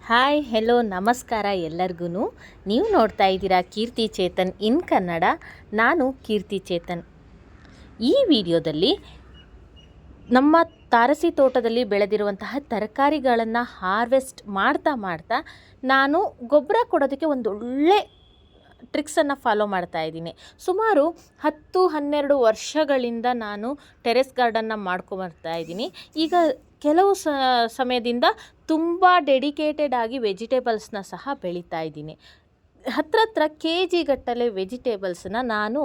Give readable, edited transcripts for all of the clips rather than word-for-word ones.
Hi hello ನಮಸ್ಕಾರ ಎಲ್ಲರಿಗೂ. ನೀವು ನೋಡ್ತಾ ಇದ್ದೀರಾ ಕೀರ್ತಿ ಚೇತನ್ ಇನ್ ಕನ್ನಡ. ನಾನು ಕೀರ್ತಿ ಚೇತನ್. ಈ ವಿಡಿಯೋದಲ್ಲಿ ನಮ್ಮ ತಾರಸಿ ತೋಟದಲ್ಲಿ ಬೆಳೆದಿರುವಂತಹ ತರಕಾರಿಗಳನ್ನು ಹಾರ್ವೆಸ್ಟ್ ಮಾಡ್ತಾ ನಾನು ಗೊಬ್ಬರ ಕೊಡೋದಕ್ಕೆ ಒಂದು ಒಳ್ಳೆ ಟ್ರಿಕ್ಸನ್ನು ಫಾಲೋ ಮಾಡ್ತಾ ಇದ್ದೀನಿ. ಸುಮಾರು 10-12 ವರ್ಷಗಳಿಂದ ನಾನು ಟೆರೆಸ್ ಗಾರ್ಡನ್ನ ಮಾಡ್ಕೊಂಬರ್ತಾ ಇದ್ದೀನಿ. ಈಗ ಕೆಲವು ಸಮಯದಿಂದ ತುಂಬ ಡೆಡಿಕೇಟೆಡ್ ಆಗಿ ವೆಜಿಟೇಬಲ್ಸ್ನ ಸಹ ಬೆಳೀತಾ ಇದ್ದೀನಿ. ಹತ್ರ KG ಗಟ್ಟಲೆ ವೆಜಿಟೇಬಲ್ಸನ್ನ ನಾನು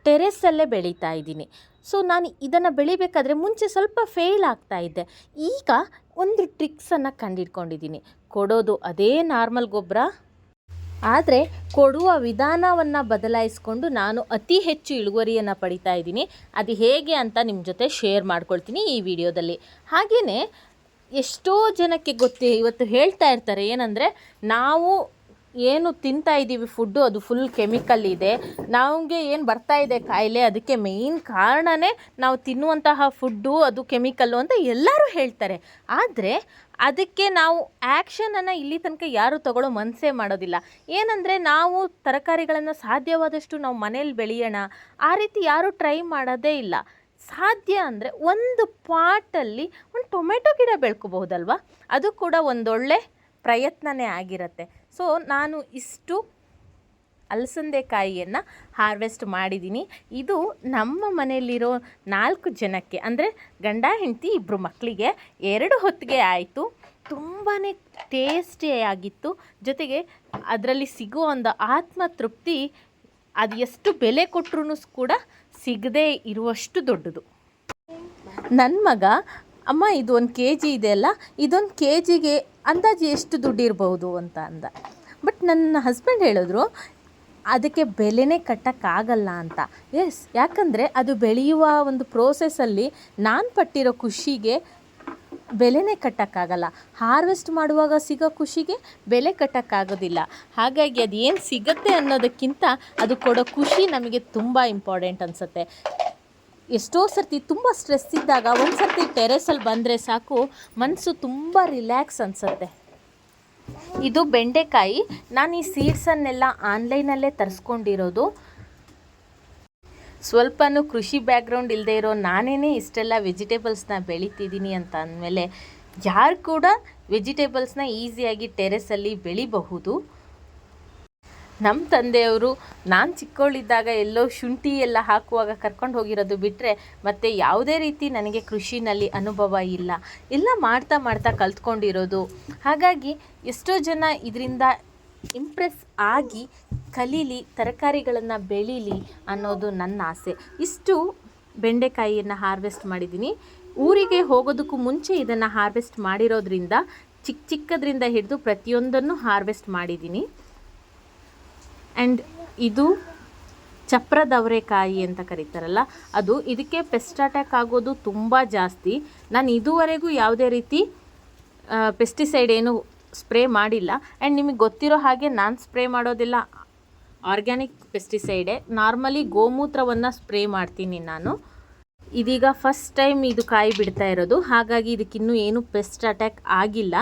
ಟೆರೆಸ್ಸಲ್ಲೇ ಬೆಳೀತಾ ಇದ್ದೀನಿ. ಸೊ ನಾನು ಇದನ್ನು ಬೆಳಿಬೇಕಾದ್ರೆ ಮುಂಚೆ ಸ್ವಲ್ಪ ಫೇಲ್ ಆಗ್ತಾ ಇದ್ದೆ. ಈಗ ಒಂದು ಟ್ರಿಕ್ಸನ್ನು ಕಂಡಿಡ್ಕೊಂಡಿದ್ದೀನಿ. ಕೊಡೋದು ಅದೇ ನಾರ್ಮಲ್ ಗೊಬ್ಬರ, ಆದರೆ ಕೊಡುವ ವಿಧಾನವನ್ನು ಬದಲಾಯಿಸಿಕೊಂಡು ನಾನು ಅತಿ ಹೆಚ್ಚು ಇಳುವರಿಯನ್ನು ಪಡಿತಾ ಇದ್ದೀನಿ. ಅದು ಹೇಗೆ ಅಂತ ನಿಮ್ಮ ಜೊತೆ ಶೇರ್ ಮಾಡ್ಕೊಳ್ತೀನಿ ಈ ವಿಡಿಯೋದಲ್ಲಿ. ಹಾಗೆಯೇ ಎಷ್ಟೋ ಜನಕ್ಕೆ ಇವತ್ತು ಹೇಳ್ತಾ ಇರ್ತಾರೆ ಏನಂದರೆ, ನಾವು ಏನು ತಿಂತಾ ಇದ್ದೀವಿ ಫುಡ್ಡು ಅದು ಫುಲ್ ಕೆಮಿಕಲ್ ಇದೆ, ನಮಗೆ ಏನು ಬರ್ತಾ ಇದೆ ಕಾಯಿಲೆ, ಅದಕ್ಕೆ ಮೇಯ್ನ್ ಕಾರಣವೇ ನಾವು ತಿನ್ನುವಂತಹ ಫುಡ್ಡು ಅದು ಕೆಮಿಕಲ್ಲು ಅಂತ ಎಲ್ಲರೂ ಹೇಳ್ತಾರೆ. ಆದರೆ ಅದಕ್ಕೆ ನಾವು ಆ್ಯಕ್ಷನನ್ನು ಇಲ್ಲಿ ತನಕ ಯಾರೂ ತಗೊಳ್ಳೋ ಮನಸ್ಸೇ ಮಾಡೋದಿಲ್ಲ. ಏನಂದರೆ ನಾವು ತರಕಾರಿಗಳನ್ನು ಸಾಧ್ಯವಾದಷ್ಟು ನಾವು ಮನೇಲಿ ಬೆಳೆಯೋಣ, ಆ ರೀತಿ ಯಾರೂ ಟ್ರೈ ಮಾಡೋದೇ ಇಲ್ಲ. ಸಾಧ್ಯ ಅಂದರೆ ಒಂದು ಪಾಟಲ್ಲಿ ಒಂದು ಟೊಮೆಟೊ ಗಿಡ ಬೆಳ್ಕೋಬಹುದಲ್ವ, ಅದು ಕೂಡ ಒಂದೊಳ್ಳೆ ಪ್ರಯತ್ನವೇ ಆಗಿರುತ್ತೆ. ಸೊ ನಾನು ಇಷ್ಟು ಅಲಸಂದೆಕಾಯಿಯನ್ನು ಹಾರ್ವೆಸ್ಟ್ ಮಾಡಿದ್ದೀನಿ. ಇದು ನಮ್ಮ ಮನೆಯಲ್ಲಿರೋ 4 ಜನಕ್ಕೆ, ಅಂದರೆ ಗಂಡ ಹೆಂಡತಿ 2 ಮಕ್ಕಳಿಗೆ 2 ಹೊತ್ತಿಗೆ ಆಯಿತು. ತುಂಬಾ ಟೇಸ್ಟಿಯಾಗಿತ್ತು. ಜೊತೆಗೆ ಅದರಲ್ಲಿ ಸಿಗೋ ಒಂದು ಆತ್ಮತೃಪ್ತಿ ಅದು ಎಷ್ಟು ಬೆಲೆ ಕೊಟ್ಟರೂ ಕೂಡ ಸಿಗದೇ ಇರುವಷ್ಟು ದೊಡ್ಡದು. ನನ್ನ ಮಗ, ಅಮ್ಮ ಇದು 1 kg ಇದೆಯಲ್ಲ, ಇದೊಂದು KGಗೆ ಅಂದಾಜು ಎಷ್ಟು ದುಡ್ಡು ಇರ್ಬೋದು ಅಂತ ಅಂದ. ಬಟ್ ನನ್ನ ಹಸ್ಬೆಂಡ್ ಹೇಳಿದ್ರು ಅದಕ್ಕೆ ಬೆಲೆನೇ ಕಟ್ಟೋಕ್ಕಾಗಲ್ಲ ಅಂತ. ಎಸ್, ಯಾಕಂದರೆ ಅದು ಬೆಳೆಯುವ ಒಂದು ಪ್ರೋಸೆಸ್ಸಲ್ಲಿ ನಾನು ಪಟ್ಟಿರೋ ಖುಷಿಗೆ ಬೆಲೆನೇ ಕಟ್ಟೋಕ್ಕಾಗಲ್ಲ. ಹಾರ್ವೆಸ್ಟ್ ಮಾಡುವಾಗ ಸಿಗೋ ಖುಷಿಗೆ ಬೆಲೆ ಕಟ್ಟೋಕ್ಕಾಗೋದಿಲ್ಲ. ಹಾಗಾಗಿ ಅದು ಏನು ಸಿಗುತ್ತೆ ಅನ್ನೋದಕ್ಕಿಂತ ಅದು ಕೊಡೋ ಖುಷಿ ನಮಗೆ ತುಂಬ ಇಂಪಾರ್ಟೆಂಟ್ ಅನಿಸುತ್ತೆ. ಎಷ್ಟೋ ಸರ್ತಿ ತುಂಬ ಸ್ಟ್ರೆಸ್ ಇದ್ದಾಗ ಒಂದು ಸರ್ತಿ ಟೆರೆಸಲ್ಲಿ ಬಂದರೆ ಸಾಕು, ಮನಸ್ಸು ತುಂಬ ರಿಲ್ಯಾಕ್ಸ್ ಅನಿಸುತ್ತೆ. ಇದು ಬೆಂಡೆಕಾಯಿ. ನಾನು ಈ ಸೀಡ್ಸನ್ನೆಲ್ಲ ಆನ್ಲೈನಲ್ಲೇ ತರಿಸ್ಕೊಂಡಿರೋದು. ಸ್ವಲ್ಪನೂ ಕೃಷಿ ಬ್ಯಾಕ್ಗ್ರೌಂಡ್ ಇಲ್ಲದೆ ಇರೋ ನಾನೇ ಇಷ್ಟೆಲ್ಲ ವೆಜಿಟೇಬಲ್ಸ್ನ ಬೆಳಿತಿದ್ದೀನಿ ಅಂತ ಅಂದಮೇಲೆ ಯಾರು ಕೂಡ ವೆಜಿಟೇಬಲ್ಸ್ನ ಈಸಿಯಾಗಿ ಟೆರೆಸಲ್ಲಿ ಬೆಳಿಬಹುದು. ನಮ್ಮ ತಂದೆಯವರು ನಾನು ಚಿಕ್ಕವಳಿದ್ದಾಗ ಎಲ್ಲೋ ಶುಂಠಿ ಎಲ್ಲ ಹಾಕುವಾಗ ಕರ್ಕೊಂಡು ಹೋಗಿರೋದು ಬಿಟ್ಟರೆ ಮತ್ತು ಯಾವುದೇ ರೀತಿ ನನಗೆ ಕೃಷಿನಲ್ಲಿ ಅನುಭವ ಇಲ್ಲ. ಎಲ್ಲ ಮಾಡ್ತಾ ಕಲ್ತ್ಕೊಂಡಿರೋದು. ಹಾಗಾಗಿ ಎಷ್ಟೋ ಜನ ಇದರಿಂದ ಇಂಪ್ರೆಸ್ ಆಗಿ ಕಲೀಲಿ, ತರಕಾರಿಗಳನ್ನು ಬೆಳೀಲಿ ಅನ್ನೋದು ನನ್ನ ಆಸೆ. ಇಷ್ಟು ಬೆಂಡೆಕಾಯಿಯನ್ನು ಹಾರ್ವೆಸ್ಟ್ ಮಾಡಿದ್ದೀನಿ. ಊರಿಗೆ ಹೋಗೋದಕ್ಕೂ ಮುಂಚೆ ಇದನ್ನು ಹಾರ್ವೆಸ್ಟ್ ಮಾಡಿರೋದ್ರಿಂದ ಚಿಕ್ಕದ್ರಿಂದ ಹಿಡಿದು ಪ್ರತಿಯೊಂದನ್ನು ಹಾರ್ವೆಸ್ಟ್ ಮಾಡಿದ್ದೀನಿ. ಆ್ಯಂಡ್ ಇದು ಚಪ್ರದವರೆಕಾಯಿ ಅಂತ ಕರೀತಾರಲ್ಲ, ಅದು. ಇದಕ್ಕೆ ಪೆಸ್ಟ್ ಅಟ್ಯಾಕ್ ಆಗೋದು ತುಂಬ ಜಾಸ್ತಿ. ನಾನು ಇದುವರೆಗೂ ಯಾವುದೇ ರೀತಿ ಪೆಸ್ಟಿಸೈಡ್ ಏನು ಸ್ಪ್ರೇ ಮಾಡಿಲ್ಲ. ಆ್ಯಂಡ್ ನಿಮಗೆ ಗೊತ್ತಿರೋ ಹಾಗೆ ನಾನು ಸ್ಪ್ರೇ ಮಾಡೋದಿಲ್ಲ ಆರ್ಗ್ಯಾನಿಕ್ ಪೆಸ್ಟಿಸೈಡೇ. ನಾರ್ಮಲಿ ಗೋಮೂತ್ರವನ್ನು ಸ್ಪ್ರೇ ಮಾಡ್ತೀನಿ ನಾನು. ಇದೀಗ ಫಸ್ಟ್ ಟೈಮ್ ಇದು ಕಾಯಿ ಬಿಡ್ತಾ ಇರೋದು, ಹಾಗಾಗಿ ಇದಕ್ಕಿನ್ನೂ ಏನು ಪೆಸ್ಟ್ ಅಟ್ಯಾಕ್ ಆಗಿಲ್ಲ.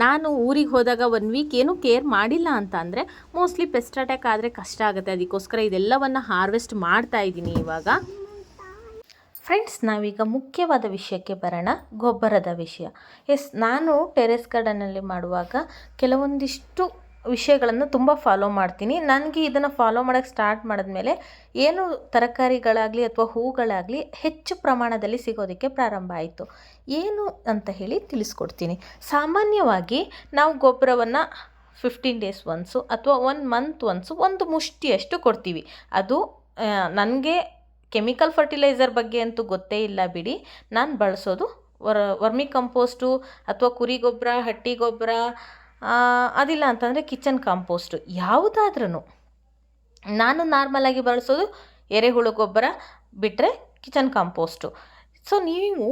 ನಾನು ಊರಿಗೆ ಹೋದಾಗ 1 ವೀಕ್ ಏನೂ ಕೇರ್ ಮಾಡಿಲ್ಲ ಅಂತ ಅಂದರೆ ಮೋಸ್ಟ್ಲಿ ಪೆಸ್ಟ್ ಅಟ್ಯಾಕ್ ಆದರೆ ಕಷ್ಟ ಆಗುತ್ತೆ. ಅದಕ್ಕೋಸ್ಕರ ಇದೆಲ್ಲವನ್ನು ಹಾರ್ವೆಸ್ಟ್ ಮಾಡ್ತಾ ಇದ್ದೀನಿ ಇವಾಗ. ಫ್ರೆಂಡ್ಸ್, ನಾವೀಗ ಮುಖ್ಯವಾದ ವಿಷಯಕ್ಕೆ ಬರೋಣ, ಗೊಬ್ಬರದ ವಿಷಯ. ಎಸ್, ನಾನು ಟೆರೆಸ್ ಗಾರ್ಡನಲ್ಲಿ ಮಾಡುವಾಗ ಕೆಲವೊಂದಿಷ್ಟು ವಿಷಯಗಳನ್ನು ತುಂಬ ಫಾಲೋ ಮಾಡ್ತೀನಿ. ನನಗೆ ಇದನ್ನು ಫಾಲೋ ಮಾಡೋಕ್ಕೆ ಸ್ಟಾರ್ಟ್ ಮಾಡಿದ್ಮೇಲೆ ಏನು ತರಕಾರಿಗಳಾಗಲಿ ಅಥವಾ ಹೂಗಳಾಗಲಿ ಹೆಚ್ಚು ಪ್ರಮಾಣದಲ್ಲಿ ಸಿಗೋದಕ್ಕೆ ಪ್ರಾರಂಭ ಆಯಿತು. ಏನು ಅಂತ ಹೇಳಿ ತಿಳಿಸ್ಕೊಡ್ತೀನಿ. ಸಾಮಾನ್ಯವಾಗಿ ನಾವು ಗೊಬ್ಬರವನ್ನು 15 ಡೇಸ್ ಒನ್ಸು ಅಥವಾ 1 ಮಂತ್ ಒನ್ಸು ಒಂದು ಮುಷ್ಟಿಯಷ್ಟು ಕೊಡ್ತೀವಿ. ಅದು ನನಗೆ ಕೆಮಿಕಲ್ ಫರ್ಟಿಲೈಸರ್ ಬಗ್ಗೆ ಅಂತೂ ಗೊತ್ತೇ ಇಲ್ಲ ಬಿಡಿ. ನಾನು ಬಳಸೋದು ವರ್ಮಿ ಕಂಪೋಸ್ಟು ಅಥವಾ ಕುರಿ ಗೊಬ್ಬರ, ಹಟ್ಟಿ ಗೊಬ್ಬರ, ಅದಿಲ್ಲ ಅಂತಂದರೆ ಕಿಚನ್ ಕಾಂಪೋಸ್ಟು. ಯಾವುದಾದ್ರೂ ನಾನು ನಾರ್ಮಲಾಗಿ ಬಳಸೋದು ಎರೆಹುಳು ಗೊಬ್ಬರ ಬಿಟ್ಟರೆ ಕಿಚನ್ ಕಾಂಪೋಸ್ಟು. ಸೊ ನೀವು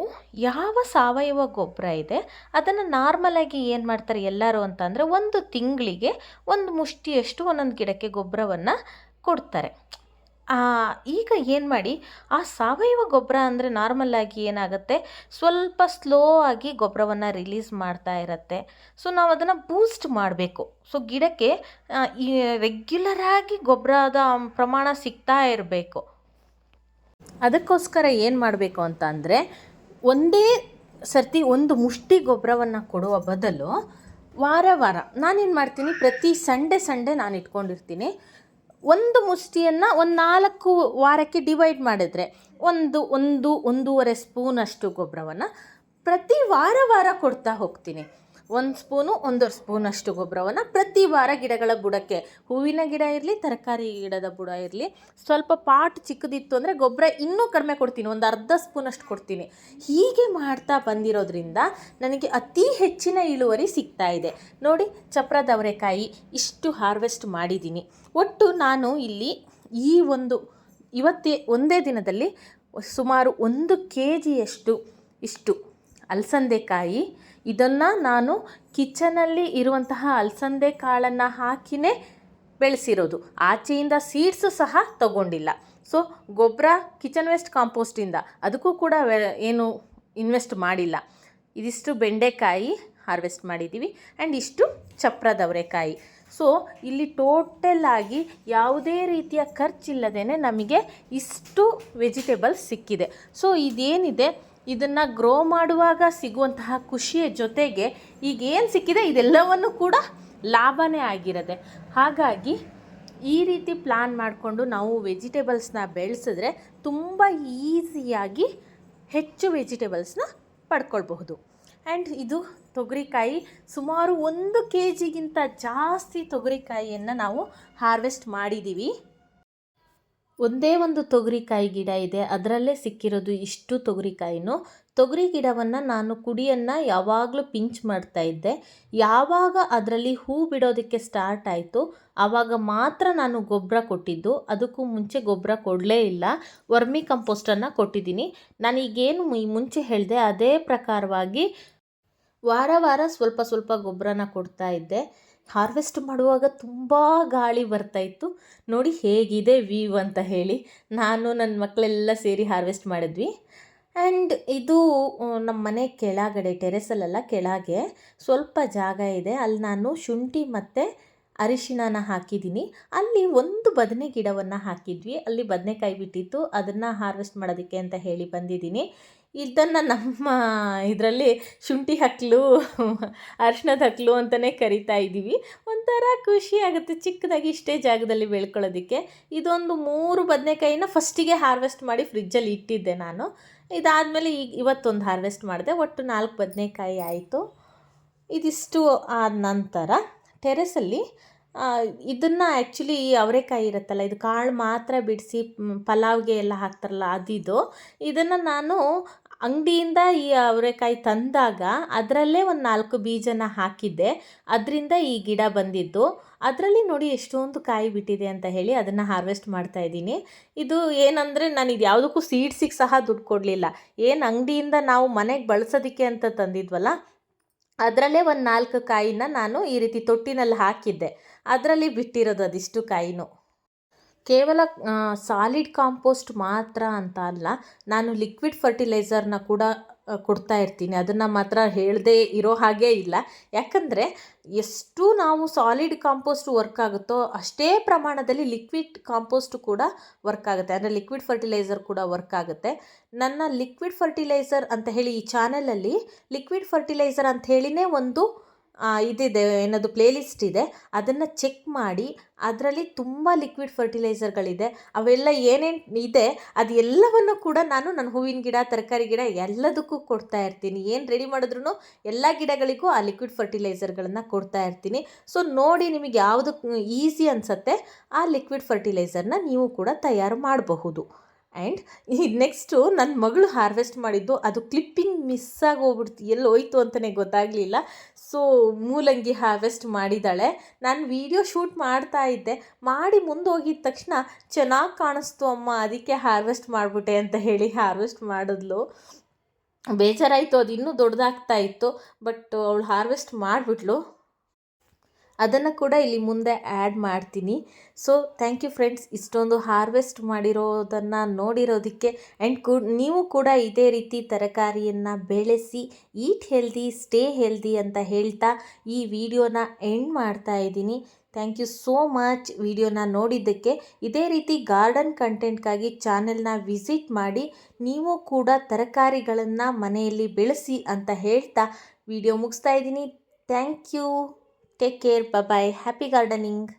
ಯಾವ ಸಾವಯವ ಗೊಬ್ಬರ ಇದೆ ಅದನ್ನು ನಾರ್ಮಲಾಗಿ ಏನು ಮಾಡ್ತಾರೆ ಎಲ್ಲರೂ ಅಂತಂದರೆ 1 ತಿಂಗಳಿಗೆ 1 ಮುಷ್ಟಿಯಷ್ಟು ಒಂದೊಂದು ಗಿಡಕ್ಕೆ ಗೊಬ್ಬರವನ್ನು ಕೊಡ್ತಾರೆ. ಈಗ ಏನು ಮಾಡಿ, ಆ ಸಾವಯವ ಗೊಬ್ಬರ ಅಂದರೆ ನಾರ್ಮಲ್ಲಾಗಿ ಏನಾಗುತ್ತೆ, ಸ್ವಲ್ಪ ಸ್ಲೋ ಆಗಿ ಗೊಬ್ಬರವನ್ನು ರಿಲೀಸ್ ಮಾಡ್ತಾ ಇರತ್ತೆ. ಸೊ ನಾವು ಅದನ್ನು ಬೂಸ್ಟ್ ಮಾಡಬೇಕು. ಸೊ ಗಿಡಕ್ಕೆ ಈ ರೆಗ್ಯುಲರಾಗಿ ಗೊಬ್ಬರದ ಪ್ರಮಾಣ ಸಿಗ್ತಾ ಇರಬೇಕು. ಅದಕ್ಕೋಸ್ಕರ ಏನು ಮಾಡಬೇಕು ಅಂತ ಅಂದರೆ, ಒಂದೇ ಸರ್ತಿ ಒಂದು ಮುಷ್ಟಿ ಗೊಬ್ಬರವನ್ನು ಕೊಡುವ ಬದಲು ವಾರ ವಾರ ನಾನೇನು ಮಾಡ್ತೀನಿ, ಪ್ರತಿ ಸಂಡೇ ನಾನು ಇಟ್ಕೊಂಡಿರ್ತೀನಿ. ಒಂದು ಮುಷ್ಟಿಯನ್ನು ಒಂದು 4 ವಾರಕ್ಕೆ ಡಿವೈಡ್ ಮಾಡಿದರೆ ಒಂದೂವರೆ ಸ್ಪೂನಷ್ಟು ಗೊಬ್ಬರವನ್ನು ಪ್ರತಿ ವಾರ ಕೊಡ್ತಾ ಹೋಗ್ತೀನಿ. 1 ಸ್ಪೂನು 1.5 ಸ್ಪೂನಷ್ಟು ಗೊಬ್ಬರವನ್ನು ಪ್ರತಿ ವಾರ ಗಿಡಗಳ ಬುಡಕ್ಕೆ, ಹೂವಿನ ಗಿಡ ಇರಲಿ ತರಕಾರಿ ಗಿಡದ ಬುಡ ಇರಲಿ, ಸ್ವಲ್ಪ ಪಾಟ್ ಚಿಕ್ಕದಿತ್ತು ಅಂದರೆ ಗೊಬ್ಬರ ಇನ್ನೂ ಕಡಿಮೆ ಕೊಡ್ತೀನಿ, ಒಂದು ಅರ್ಧ ಸ್ಪೂನಷ್ಟು ಕೊಡ್ತೀನಿ. ಹೀಗೆ ಮಾಡ್ತಾ ಬಂದಿರೋದ್ರಿಂದ ನನಗೆ ಅತಿ ಹೆಚ್ಚಿನ ಇಳುವರಿ ಸಿಗ್ತಾ ಇದೆ. ನೋಡಿ, ಚಪ್ರದ ಅವರೆಕಾಯಿ ಇಷ್ಟು ಹಾರ್ವೆಸ್ಟ್ ಮಾಡಿದ್ದೀನಿ. ಒಟ್ಟು ನಾನು ಇಲ್ಲಿ ಒಂದೇ ದಿನದಲ್ಲಿ ಸುಮಾರು 1 kgಯಷ್ಟು ಇಷ್ಟು ಅಲಸಂದೆಕಾಯಿ, ಇದನ್ನು ನಾನು ಕಿಚನಲ್ಲಿ ಇರುವಂತಹ ಅಲಸಂದೆ ಕಾಳನ್ನು ಹಾಕಿಯೇ ಬೆಳೆಸಿರೋದು. ಆಚೆಯಿಂದ ಸೀಡ್ಸು ಸಹ ತಗೊಂಡಿಲ್ಲ. ಸೊ ಗೊಬ್ಬರ ಕಿಚನ್ ವೇಸ್ಟ್ ಕಾಂಪೋಸ್ಟಿಂದ, ಅದಕ್ಕೂ ಕೂಡ ಏನು ಇನ್ವೆಸ್ಟ್ ಮಾಡಿಲ್ಲ. ಇದಿಷ್ಟು ಬೆಂಡೆಕಾಯಿ ಹಾರ್ವೆಸ್ಟ್ ಮಾಡಿದ್ದೀವಿ ಆ್ಯಂಡ್ ಇಷ್ಟು ಚಪ್ರದವರೆಕಾಯಿ. ಸೊ ಇಲ್ಲಿ ಟೋಟಲ್ ಆಗಿ ಯಾವುದೇ ರೀತಿಯ ಖರ್ಚಿಲ್ಲದೇ ನಮಗೆ ಇಷ್ಟು ವೆಜಿಟೇಬಲ್ಸ್ ಸಿಕ್ಕಿದೆ. ಸೊ ಇದೇನಿದೆ, ಇದನ್ನು ಗ್ರೋ ಮಾಡುವಾಗ ಸಿಗುವಂತಹ ಖುಷಿಯ ಜೊತೆಗೆ ಈಗೇನು ಸಿಕ್ಕಿದೆ ಇದೆಲ್ಲವನ್ನು ಕೂಡ ಲಾಭನೇ ಆಗಿರುತ್ತೆ. ಹಾಗಾಗಿ ಈ ರೀತಿ ಪ್ಲ್ಯಾನ್ ಮಾಡಿಕೊಂಡು ನಾವು ವೆಜಿಟೇಬಲ್ಸ್ನ ಬೆಳೆಸಿದ್ರೆ ತುಂಬ ಈಸಿಯಾಗಿ ಹೆಚ್ಚು ವೆಜಿಟೇಬಲ್ಸ್ನ ಪಡ್ಕೊಳ್ಬಹುದು. ಆ್ಯಂಡ್ ಇದು ತೊಗರಿಕಾಯಿ, ಸುಮಾರು 1 kgಗಿಂತ ಜಾಸ್ತಿ ತೊಗರಿಕಾಯಿಯನ್ನು ನಾವು ಹಾರ್ವೆಸ್ಟ್ ಮಾಡಿದ್ದೀವಿ. ಒಂದೇ ಒಂದು ತೊಗರಿಕಾಯಿ ಗಿಡ ಇದೆ, ಅದರಲ್ಲೇ ಸಿಕ್ಕಿರೋದು ಇಷ್ಟು ತೊಗರಿಕಾಯಿನೂ. ತೊಗರಿ ಗಿಡವನ್ನು ನಾನು ಕುಡಿಯನ್ನು ಯಾವಾಗಲೂ ಪಿಂಚ್ ಮಾಡ್ತಾಯಿದ್ದೆ. ಯಾವಾಗ ಅದರಲ್ಲಿ ಹೂ ಬಿಡೋದಕ್ಕೆ ಸ್ಟಾರ್ಟ್ ಆಯಿತು ಆವಾಗ ಮಾತ್ರ ನಾನು ಗೊಬ್ಬರ ಕೊಟ್ಟಿದ್ದು. ಅದಕ್ಕೂ ಮುಂಚೆ ಗೊಬ್ಬರ ಕೊಡಲೇ ಇಲ್ಲ, ವರ್ಮಿ ಕಂಪೋಸ್ಟನ್ನು ಕೊಟ್ಟಿದ್ದೀನಿ. ನಾನೀಗೇನು ಮುಂಚೆ ಹೇಳಿದೆ ಅದೇ ಪ್ರಕಾರವಾಗಿ ವಾರ ಸ್ವಲ್ಪ ಗೊಬ್ಬರನ ಕೊಡ್ತಾ ಇದ್ದೆ. ಹಾರ್ವೆಸ್ಟ್ ಮಾಡುವಾಗ ತುಂಬ ಗಾಳಿ ಬರ್ತಾಯಿತ್ತು. ನೋಡಿ ಹೇಗಿದೆ ವ್ಯೂ ಅಂತ ಹೇಳಿ. ನಾನು ನನ್ನ ಮಕ್ಕಳೆಲ್ಲ ಸೇರಿ ಹಾರ್ವೆಸ್ಟ್ ಮಾಡಿದ್ವಿ. ಆ್ಯಂಡ್ ಇದು ನಮ್ಮ ಮನೆ ಕೆಳಗಡೆ, ಟೆರೆಸಲ್ಲೆಲ್ಲ ಕೆಳಗೆ ಸ್ವಲ್ಪ ಜಾಗ ಇದೆ, ಅಲ್ಲಿ ನಾನು ಶುಂಠಿ ಮತ್ತು ಅರಿಶಿಣನ ಹಾಕಿದ್ದೀನಿ. ಅಲ್ಲಿ ಒಂದು ಬದನೆ ಗಿಡವನ್ನು ಹಾಕಿದ್ವಿ, ಅಲ್ಲಿ ಬದನೆಕಾಯಿ ಬಿಟ್ಟಿತ್ತು, ಅದನ್ನು ಹಾರ್ವೆಸ್ಟ್ ಮಾಡೋದಕ್ಕೆ ಅಂತ ಹೇಳಿ ಬಂದಿದ್ದೀನಿ. ಇದನ್ನು ನಮ್ಮ ಇದರಲ್ಲಿ ಶುಂಠಿ ಹಕ್ಕಲು, ಅರಿಶಿಣದ ಹಕ್ಕಲು ಅಂತಲೇ ಕರಿತಾ ಇದ್ದೀವಿ. ಒಂಥರ ಖುಷಿ ಆಗುತ್ತೆ ಚಿಕ್ಕದಾಗಿ ಇಷ್ಟೇ ಜಾಗದಲ್ಲಿ ಬೆಳ್ಕೊಳ್ಳೋದಕ್ಕೆ. ಇದೊಂದು 3 ಬದನೆಕಾಯಿನ ಫಸ್ಟಿಗೆ ಹಾರ್ವೆಸ್ಟ್ ಮಾಡಿ ಫ್ರಿಜ್ಜಲ್ಲಿ ಇಟ್ಟಿದ್ದೆ ನಾನು. ಇದಾದಮೇಲೆ ಇವತ್ತೊಂದು ಹಾರ್ವೆಸ್ಟ್ ಮಾಡಿದೆ, ಒಟ್ಟು 4 ಬದನೆಕಾಯಿ ಆಯಿತು. ಇದಿಷ್ಟು ಆದ ನಂತರ ಟೆರೆಸಲ್ಲಿ ಇದನ್ನು ಆ್ಯಕ್ಚುಲಿ ಈ ಅವರೆಕಾಯಿ ಇರುತ್ತಲ್ಲ, ಇದು ಕಾಳು ಮಾತ್ರ ಬಿಡಿಸಿ ಪಲಾವ್ಗೆ ಎಲ್ಲ ಹಾಕ್ತಾರಲ್ಲ ಅದಿದು. ಇದನ್ನು ನಾನು ಅಂಗಡಿಯಿಂದ ಈ ಅವರೆಕಾಯಿ ತಂದಾಗ ಅದರಲ್ಲೇ ಒಂದು 4 ಬೀಜನ ಹಾಕಿದ್ದೆ, ಅದರಿಂದ ಈ ಗಿಡ ಬಂದಿದ್ದು. ಅದರಲ್ಲಿ ನೋಡಿ ಎಷ್ಟೊಂದು ಕಾಯಿ ಬಿಟ್ಟಿದೆ ಅಂತ ಹೇಳಿ ಅದನ್ನು ಹಾರ್ವೆಸ್ಟ್ ಮಾಡ್ತಾಯಿದ್ದೀನಿ. ಇದು ಏನಂದರೆ ನಾನು ಇದು ಯಾವುದಕ್ಕೂ ಸೀಡ್ಸಿಗೆ ಸಹ ದುಡ್ಡು ಕೊಡಲಿಲ್ಲ. ಏನು ಅಂಗಡಿಯಿಂದ ನಾವು ಮನೆಗೆ ಬಳಸೋದಕ್ಕೆ ಅಂತ ತಂದಿದ್ವಲ್ಲ, ಅದರಲ್ಲೇ ಒಂದು 4 ಕಾಯಿನ ನಾನು ಈ ರೀತಿ ತೊಟ್ಟಿನಲ್ಲಿ ಹಾಕಿದ್ದೆ, ಅದರಲ್ಲಿ ಬಿಟ್ಟಿರೋದು ಅದಿಷ್ಟು ಕಾಯಿನೂ. ಕೇವಲ ಸಾಲಿಡ್ ಕಾಂಪೋಸ್ಟ್ ಮಾತ್ರ ಅಂತ ಅಲ್ಲ, ನಾನು ಲಿಕ್ವಿಡ್ ಫರ್ಟಿಲೈಸರ್ನ ಕೂಡ ಕೊಡ್ತಾ ಇರ್ತೀನಿ. ಅದನ್ನು ಮಾತ್ರ ಹೇಳದೇ ಇರೋ ಹಾಗೇ ಇಲ್ಲ. ಯಾಕಂದರೆ ಎಷ್ಟು ನಾವು ಸಾಲಿಡ್ ಕಾಂಪೋಸ್ಟ್ ವರ್ಕ್ ಆಗುತ್ತೋ ಅಷ್ಟೇ ಪ್ರಮಾಣದಲ್ಲಿ ಲಿಕ್ವಿಡ್ ಕಾಂಪೋಸ್ಟ್ ಕೂಡ ವರ್ಕ್ ಆಗುತ್ತೆ, ಅಂದರೆ ಲಿಕ್ವಿಡ್ ಫರ್ಟಿಲೈಸರ್ ಕೂಡ ವರ್ಕ್ ಆಗುತ್ತೆ. ನನ್ನ ಲಿಕ್ವಿಡ್ ಫರ್ಟಿಲೈಸರ್ ಅಂತ ಹೇಳಿ ಈ ಚಾನಲಲ್ಲಿ ಲಿಕ್ವಿಡ್ ಫರ್ಟಿಲೈಸರ್ ಅಂತ ಹೇಳಿನೇ ಒಂದು ಇದಿದೆ, ಏನದು ಪ್ಲೇಲಿಸ್ಟ್ ಇದೆ, ಅದನ್ನು ಚೆಕ್ ಮಾಡಿ. ಅದರಲ್ಲಿ ತುಂಬ ಲಿಕ್ವಿಡ್ ಫರ್ಟಿಲೈಸರ್ಗಳಿದೆ. ಅವೆಲ್ಲ ಏನೇನು ಇದೆ ಅದು ಎಲ್ಲವನ್ನು ಕೂಡ ನಾನು ನನ್ನ ಹೂವಿನ ಗಿಡ, ತರಕಾರಿ ಗಿಡ ಎಲ್ಲದಕ್ಕೂ ಕೊಡ್ತಾ ಇರ್ತೀನಿ. ಏನು ರೆಡಿ ಮಾಡಿದ್ರೂ ಎಲ್ಲ ಗಿಡಗಳಿಗೂ ಆ ಲಿಕ್ವಿಡ್ ಫರ್ಟಿಲೈಸರ್ಗಳನ್ನು ಕೊಡ್ತಾ ಇರ್ತೀನಿ. ಸೊ ನೋಡಿ ನಿಮಗೆ ಯಾವುದು ಈಸಿ ಅನಿಸುತ್ತೆ ಆ ಲಿಕ್ವಿಡ್ ಫರ್ಟಿಲೈಸರ್ನ ನೀವು ಕೂಡ ತಯಾರು ಮಾಡಬಹುದು. ಆ್ಯಂಡ್ ಈ ನೆಕ್ಸ್ಟು ನನ್ನ ಮಗಳು ಹಾರ್ವೆಸ್ಟ್ ಮಾಡಿದ್ದು, ಅದು ಕ್ಲಿಪ್ಪಿಂಗ್ ಮಿಸ್ ಆಗಿ ಹೋಗ್ಬಿಡ್ತು, ಎಲ್ಲಿ ಹೋಯ್ತು ಅಂತಲೇ ಗೊತ್ತಾಗಲಿಲ್ಲ. ಸೊ ಮೂಲಂಗಿ ಹಾರ್ವೆಸ್ಟ್ ಮಾಡಿದ್ದಾಳೆ. ನಾನು ವಿಡಿಯೋ ಶೂಟ್ ಮಾಡ್ತಾ ಇದ್ದೆ, ಮಾಡಿ ಮುಂದೋಗಿದ ತಕ್ಷಣ ಚೆನ್ನಾಗಿ ಕಾಣಿಸ್ತು ಅಮ್ಮ, ಅದಕ್ಕೆ ಹಾರ್ವೆಸ್ಟ್ ಮಾಡಿಬಿಟ್ಟೆ ಅಂತ ಹೇಳಿ ಹಾರ್ವೆಸ್ಟ್ ಮಾಡಿದ್ಲು. ಬೇಜಾರಾಯಿತು, ಅದು ಇನ್ನೂ ದೊಡ್ಡದಾಗ್ತಾ ಇತ್ತು, ಬಟ್ ಅವಳು ಹಾರ್ವೆಸ್ಟ್ ಮಾಡಿಬಿಟ್ಲು. ಅದನ್ನು ಕೂಡ ಇಲ್ಲಿ ಮುಂದೆ ಆ್ಯಡ್ ಮಾಡ್ತೀನಿ. ಸೊ ಥ್ಯಾಂಕ್ ಯು ಫ್ರೆಂಡ್ಸ್, ಇಷ್ಟೊಂದು ಹಾರ್ವೆಸ್ಟ್ ಮಾಡಿರೋದನ್ನು ನೋಡಿರೋದಕ್ಕೆ. ಆ್ಯಂಡ್ ನೀವು ಕೂಡ ಇದೇ ರೀತಿ ತರಕಾರಿಯನ್ನು ಬೆಳೆಸಿ ಈಟ್ ಹೆಲ್ದಿ ಸ್ಟೇ ಹೆಲ್ದಿ ಅಂತ ಹೇಳ್ತಾ ಈ ವಿಡಿಯೋನ ಎಂಡ್ ಮಾಡ್ತಾ ಇದ್ದೀನಿ. ಥ್ಯಾಂಕ್ ಯು ಸೋ ಮಚ್ ವಿಡಿಯೋನ ನೋಡಿದ್ದಕ್ಕೆ. ಇದೇ ರೀತಿ ಗಾರ್ಡನ್ ಕಂಟೆಂಟ್ಗಾಗಿ ಚಾನೆಲ್ನ ವಿಸಿಟ್ ಮಾಡಿ ನೀವು ಕೂಡ ತರಕಾರಿಗಳನ್ನು ಮನೆಯಲ್ಲಿ ಬೆಳೆಸಿ ಅಂತ ಹೇಳ್ತಾ ವಿಡಿಯೋ ಮುಗಿಸ್ತಾ ಇದ್ದೀನಿ. Thank you. Take care. Bye. Happy gardening.